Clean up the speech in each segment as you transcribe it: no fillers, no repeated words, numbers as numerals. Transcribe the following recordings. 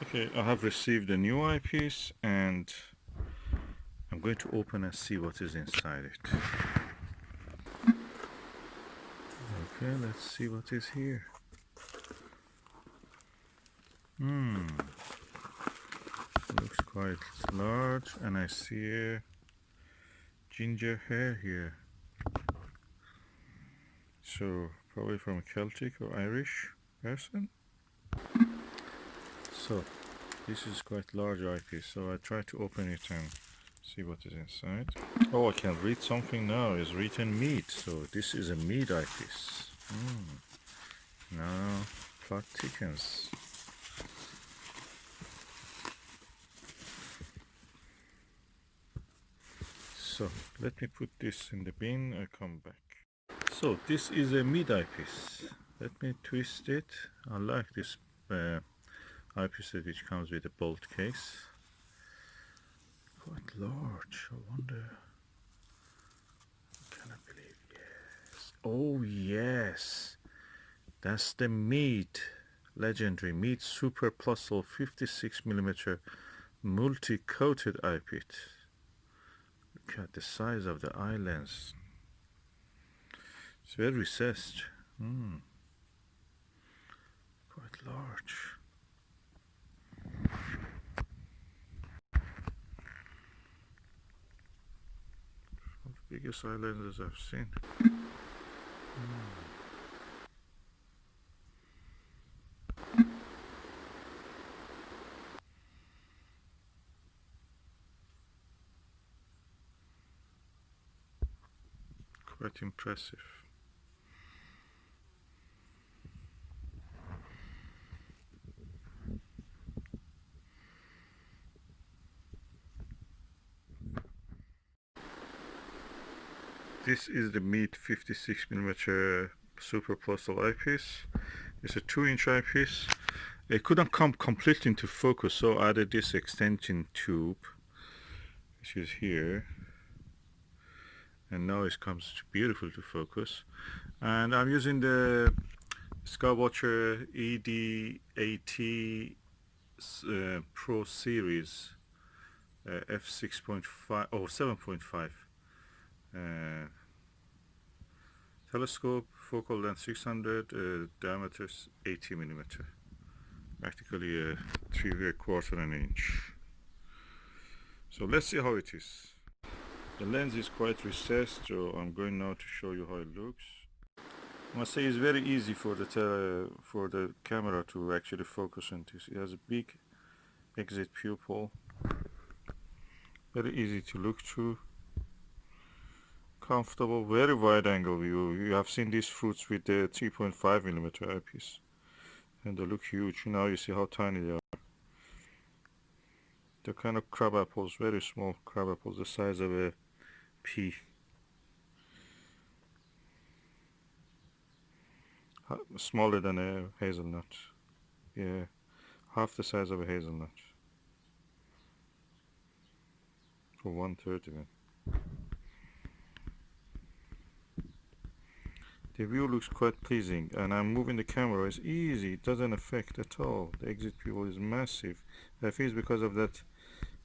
Okay, I have received a new eyepiece and I'm going to open and see what is inside it. Okay, let's see what is here. Looks quite large and I see a ginger hair here. So probably from a Celtic or Irish person. So this is quite large eyepiece, so I try to open it and see what is inside. Oh, I can read something now. It's written Meade, so this is a Meade eyepiece. Now plot thickens. So let me put this in the bin. I come back. So this is a Meade eyepiece. Let me twist it. I like this eyepiece which comes with a bolt case. Quite large. I wonder. Can I believe? Yes. Oh yes. That's the Meade, legendary Meade Super Plössl 56mm multi-coated eyepiece. Look at the size of the eye lens. It's very recessed. Quite large. One of the biggest eye lenses I've seen. Quite impressive. This is the Meade 56mm Super Plössl eyepiece. It's a 2-inch eyepiece. It couldn't come completely into focus, so I added this extension tube, which is here. And now it comes beautiful to focus. And I'm using the Skywatcher ED80 Pro Series f6.5 or 7.5 telescope, focal length 600, diameter 80mm, practically a 3/4 inch. So let's see how it is. The lens is quite recessed, so I'm going now to show you how it looks. I must say it's very easy for the camera to actually focus on this. It has a big exit pupil, very easy to look through, comfortable, very wide angle view. You have seen these fruits with the 3.5mm eyepiece and they look huge. Now you see how tiny they are. They're kind of crab apples, very small crab apples, the size of a pea. Smaller than a hazelnut. Yeah, half the size of a hazelnut. For 1/3 even. The view looks quite pleasing, and I'm moving the camera. It's easy, it doesn't affect at all. The exit pupil is massive. I think it's because of that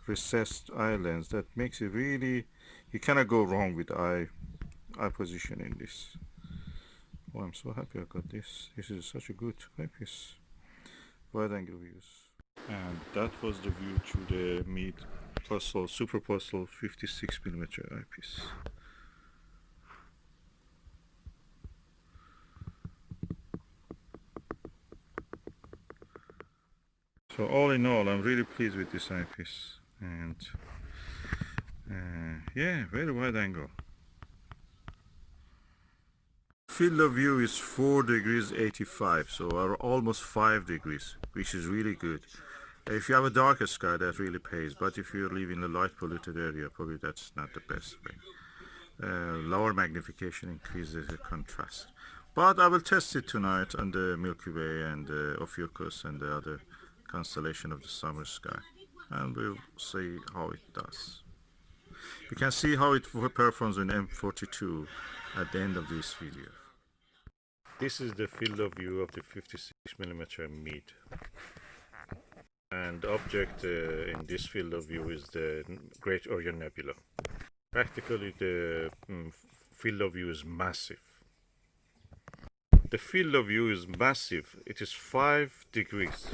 recessed eye lens that makes it really, you cannot go wrong with eye position in this. Oh, I'm so happy I got this. This is such a good eyepiece. Wide angle views. And that was the view through the Meade Plossl, Super Plössl 56mm eyepiece. So all in all, I'm really pleased with this eyepiece, and yeah, very wide angle. Field of view is 4 degrees 85, so almost 5 degrees, which is really good. If you have a darker sky, that really pays, but if you live in a light polluted area, probably that's not the best way. Lower magnification increases the contrast. But I will test it tonight on the Milky Way and Ophiuchus and the other constellation of the summer sky, and we'll see how it does. You can see how it performs in M42 at the end of this video. This is the field of view of the 56mm Meade. And the object in this field of view is the Great Orion Nebula. Practically, the field of view is massive. The field of view is massive. It is 5 degrees.